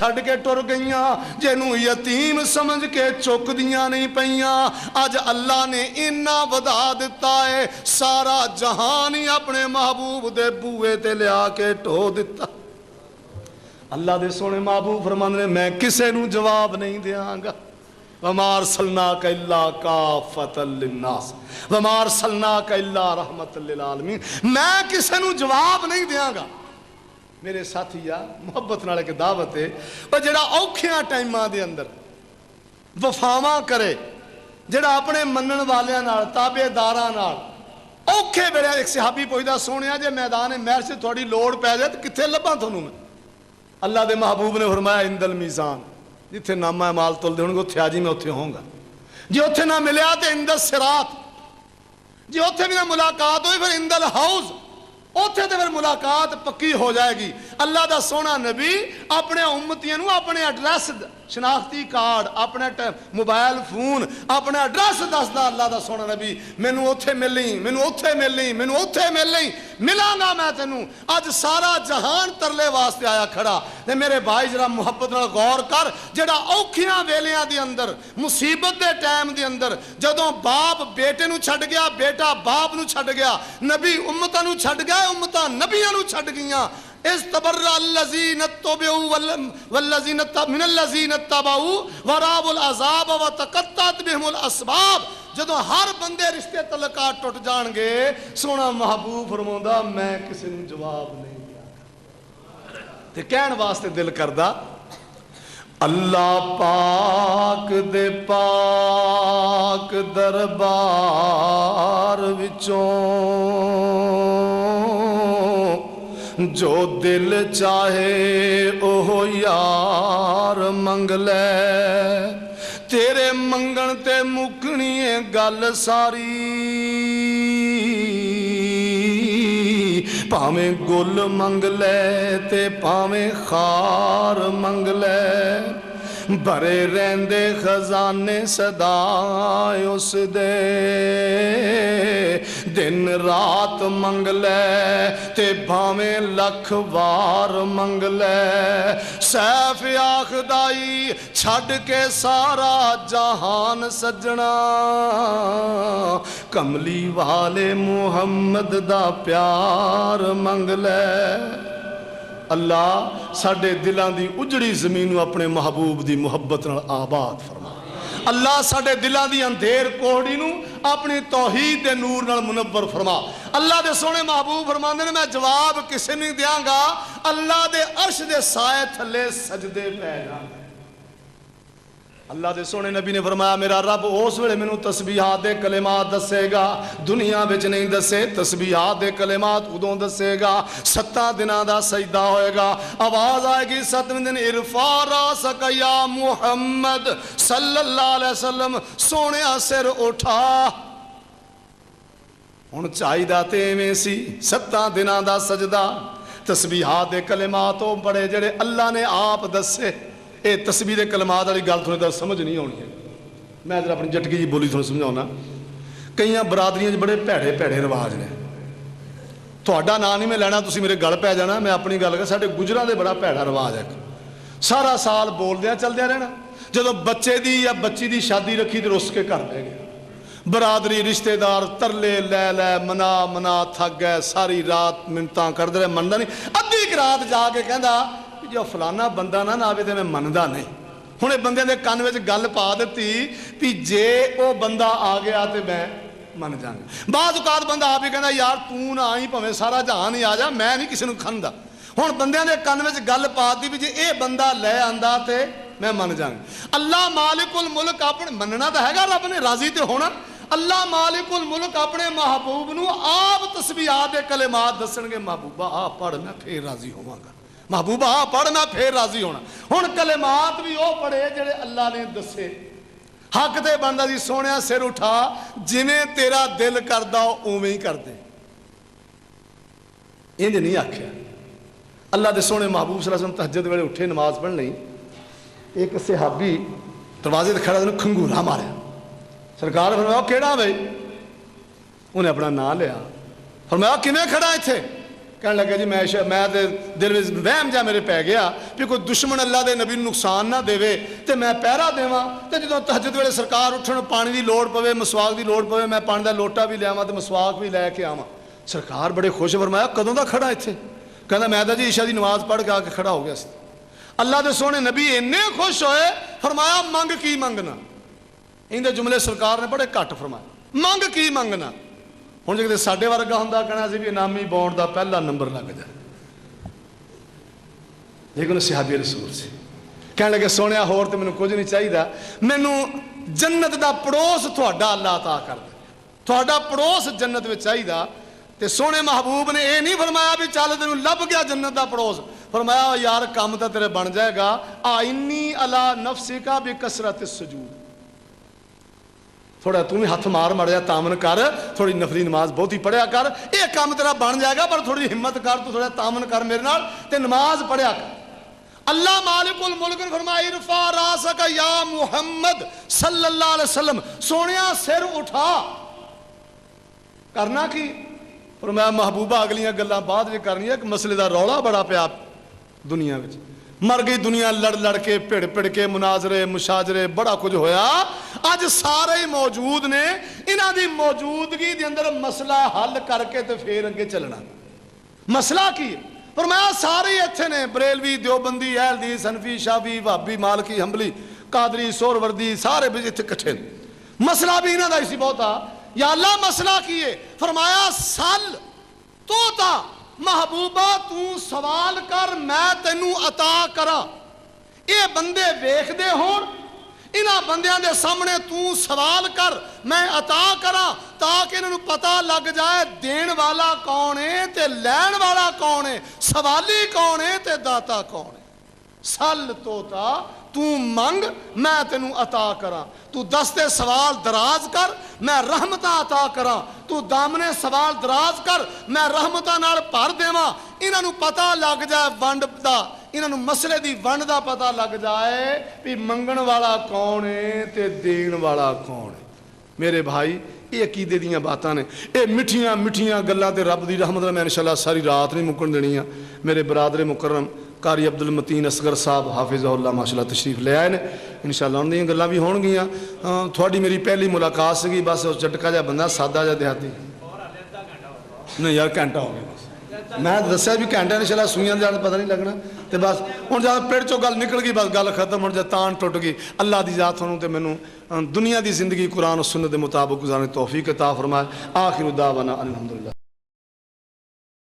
چھڈ کے ٹر گئیاں، جنوں یتیم سمجھ کے چکدیاں نہیں پئیاں۔ اج اللہ نے اینا ودا دیتا ہے، سارا جہان ہی اپنے محبوب دے بوئے تے لیا کے ٹو دیتا۔ اللہ دے سونے محبوب فرماندے نے میں کسے نوں جواب نہیں دیاں گا۔ وَمَا أَرْسَلْنَاكَ إِلَّا كَافَّةً لِلنَّاسِ وَمَا أَرْسَلْنَاكَ إِلَّا رَحْمَةً لِلْعَالَمِينَ، میں کسے نوں جواب نہیں دیاں گا۔ میرے ساتھیا محبت نالے کے دعوت ہے وہ جڑا اوکھیاں ٹائماں دے اندر وفاواں کرے، جڑا اپنے منن والیاں نال تابع داراں نال اوکھے ویلے ایک صحابی پوچھدا سونیا جے میدان محشر سے تھوڑی لوڑ پے جائے تے کتھے لبھاں تھانوں میں؟ اللہ دے محبوب نے فرمایا عند المیزان، جتھے نامہ مال تولدے ہون گے اوتھے آجی میں اوتھے ہوں گا، جی اوتھے نہ ملیا تے عند الصراط، جی اوتھے بھی نہ ملاقات ہوئی پھر عند الحوض، اوتھے تے پھر ملاقات پکی ہو جائے گی۔ اللہ دا سونا نبی اپنے امتیاں نو اپنے ایڈریس شناختی کارڈ، اپنے موبائل فون، اپنے ایڈریس دسدا اللہ دا سونا نبی مینوں اوتھے ملیں، مینوں اوتھے ملیں، مینوں اوتھے ملیں، ملاں گا میں تینوں۔ اج سارا جہان ترلے واسطے آیا کھڑا تے میرے بھائی ذرا محبت نال غور کر، جڑا اوکھیاں ویلیاں دے اندر مصیبت دے ٹائم دے اندر جدوں باپ بیٹے نو چھڈ گیا، بیٹا باپ نو چھڈ گیا، نبی امتاں نو چھڈ گیا، امتاں نبیاں نو چھڈ گئیاں۔ استبرأ الذین اتبعوا والذین من الذین اتبعوا ورأوا العذاب وتقطعت بهم الاسباب، جدوں ہر بندے رشتے تعلقات ٹوٹ جان گے، سونا محبوب فرماوندا میں کسی نوں جواب نہیں دیا تے کہن واسطے دل کردا اللہ پاک دے پاک دربار وچوں جو دل چاہے اوہ یار منگ لے، تیرے منگن تے مکنی ہے گل ساری، پاویں گل منگ لے تے پاویں خار منگ لے، بھرے رہندے خزانے صدائے اس دے، دن رات منگ لے تے بھاویں لکھ وار منگ لے، سیف آخدائی چھڈ کے سارا جہان سجنا، کملی والے محمد دا پیار منگ لے۔ اللہ ساڈے دلاں دی اجڑی زمین نو اپنے محبوب دی محبت نال آباد فرما۔ اللہ ساڈے دلاں دی اندھیر کوہڑی نو اپنی توحید دے نور نال منور فرما۔ اللہ دے سونے محبوب فرماندے نے میں جواب کسے نہیں دیاں گا، اللہ دے عرش دے سائے تھلے سجدے پہ جاں گا۔ اللہ دے سونے نبی نے فرمایا میرا رب اس ویلے مینوں تسبیحات دے کلمات دسے گا، دنیا وچ نہیں دسے، تسبیحات دے کلمات ادوں دسے گا، 7 دناں دا سجدہ ہوئے گا، آواز آئے گی 7ویں دن ارفع راسک یا محمد صلی اللہ علیہ وسلم، سونیا سر اٹھا۔ ہن چاہیدا تے ایویں سی 7 دناں دا سجدہ، تسبیحات دے کلمات او بڑے جڑے اللہ نے آپ دسے۔ اے تسبیح دے کلمات والی گل تھوڑی دیر سمجھ نہیں ہونی ہے، میں ذرا اپنی جٹکی جی بولی تھوڑی سمجھاؤنا۔ کئیاں برادریاں بڑے بھڑے بھڑے رواج نے، تہاڈا نام نہیں میں لینا، تسی میرے گل پہ جانا، میں اپنی گل کر، ساڈے گجراں دے بڑا بھڑا رواج ہے، سارا سال بولدیاں چلدیاں رہنا، جدوں بچے دی یا بچی دی شادی رکھی تے رس کے گھر بہ گئے، برادری رشتہ دار ترلے لے لے منا منا تھک گئے، ساری رات منتاں کردے رہے، مندا نہیں، ادھی رات جا کے کہندا جو فلانا بندہ نہ آوے تے میں مندا نہیں۔ ہن بندے دے کان وچ گل پا دتی بھی جے او بندہ آ گیا تے میں من جانا۔ بعض اوقات بندہ آپ ہی کہندا یار توں نہ آئی بھاویں سارا جہان ہی آ جا، میں نہیں کسی نوں کھندا۔ ہن بندیاں دے کان وچ گل پا دی بھی جے اے بندہ لے آندا تے میں من جانا۔ اللہ مالک الملک اپنے مننا تے ہے گا، رب نے راضی تے ہونا۔ اللہ مالک الملک اپنے محبوب نو آپ تسبیحات دے کلمات دسن گے، محبوبہ آ پڑھ میں پھر راضی ہوواں گا، محبوبہ آ پڑھ میں پھر راضی ہونا۔ ہن کلمات بھی او پڑھے جڑے اللہ نے دسے، حق تے بندہ دی سونیا سر اٹھا، جویں تیرا دل کردا اوویں ہی کر دے، انج نہیں آکھیا۔ اللہ دے سونے محبوب صلی اللہ علیہ وسلم تہجد ویلے اٹھے نماز پڑھ لئی، ایک صحابی دروازے تے کھڑا تے کھنگورا ماریا، سرکار نے فرمایا کیڑا بھائی؟ انہیں اپنا نام لیا، فرمایا کیویں کھڑا ایتھے؟ کہنے لگا جی میں دل میں وہم جا میرے پی گیا بھی کوئی دشمن اللہ دے نبی نقصان نہ دے تو میں پہرا دیواں تو جدوں تہجد ویلے سرکار اٹھن پانی دی لوڑ پوے مسواک دی لوڑ پوے میں پانی دا لوٹا بھی لیا تو مسواک بھی لے کے آواں سرکار بڑے خوش فرمایا کدوں دا کھڑا اتنے کہنا میں جی عشاء دی نماز پڑھ کے آ کے کھڑا ہو گیا سی اللہ دے سونے نبی اینے خوش ہوئے فرمایا منگ کی منگنا ان دے جملے سرکار نے بڑے گھٹ فرمایا منگ کی منگنا ہوں جی ساڈے ورگا ہوں کہنا سی بھی انعامی بونڈ دا پہلا نمبر لگ جائے لیکن صحابی رسول سے کہنے لگے سونے ہور تو مینوں کچھ نہیں چاہیے مینوں جنت دا پڑوس تہاڈا اللہ عطا کر دے تہاڈا پڑوس جنت میں چاہیے تے سونے محبوب نے یہ نہیں فرمایا بھی چل تینوں لب گیا جنت دا پڑوس فرمایا یار کام تو تیرے بن جائے گا آئینی علی نفسکا بکثرت السجود تھوڑا تم ہاتھ مار مڑیا تامن کر تھوڑی نفلی نماز بہت ہی پڑھیا کر یہ کام تیرا بن جائے گا پر تھوڑی ہمت کر تو تھوڑا تامن کر میرے نال تے نماز پڑھیا کر اللہ مالک الملک نے فرمایا ارفع راسک یا محمد صلی اللہ علیہ وسلم سونیا سر اٹھا کرنا کی فرمایا محبوبہ اگلیاں گلاں بعد وچ کرنی ہے کہ مسئلے دا رولا بڑا پیا دنیا وچ مر گئی دنیا لڑ لڑ کے پڑ پڑ کے مناظرے مشاجرے بڑا کچھ ہویا اج سارے موجود نے انہاں دی موجودگی دے اندر مسئلہ حل کر کے تے پھر اگے چلنا مسئلہ کی فرمایا سارے ایتھے نے بریلوی دیوبندی اہل حدیث حنفی شافعی وہابی مالکی حنبلی قادری سہروردی سارے بھی ایتھے اکٹھے مسئلہ بھی انہاں دا اسی بہتا یا اللہ مسئلہ کیے فرمایا سل تو تا محبوبہ تو سوال کر میں تینوں عطا کرا یہ بندے ویکھ دے ہون انہاں بندیاں دے سامنے تو سوال کر میں عطا کرا تاکہ انہوں پتہ لگ جائے دین والا کون ہے تے لین والا کون ہے سوالی کون ہے تے داتا کون ہے سل توتا تو منگ میں تینوں عطا کرا تو دستے سوال دراز کر میں رحمتاں عطا کرا تو دامنے سوال دراز کر میں رحمتاں نال بھر دیواں انہاں پتہ لگ جائے ونڈ دا انہاں مسئلے دی ونڈ دا پتہ لگ جائے بھی منگن والا کون ہے تے دین والا کون ہے میرے بھائی یہ عقیدے دیاں باتاں نے یہ مٹھیاں مٹھیاں گلاں تے رب دی رحمت نال میں انشاءاللہ ساری رات نہیں مکن دینی میرے برادر مکرم قاری عبد المتین اصغر صاحب حافظہ اللہ ماشاءاللہ تشریف لے آئے نے انشاءاللہ ان دیاں گلاں بھی ہون گیاں تھوڑی میری پہلی ملاقات سی بس چٹکا جا بندہ سادہ جا دیہاتی نہیں یار گھنٹہ ہو گیا بس میں دسیا بھی گھنٹہ انشاءاللہ سوئیاں جان پتہ نہیں لگنا تے بس ہن جا پیڑ چوں گل نکل گئی بس گل ختم ہن جا تان ٹوٹ گئی اللہ دی ذات ہوں تے مینوں دنیا دی زندگی قرآن و سنت دے مطابق گزارنے توفیق عطا فرمائے آخر دعوانا الحمدللہ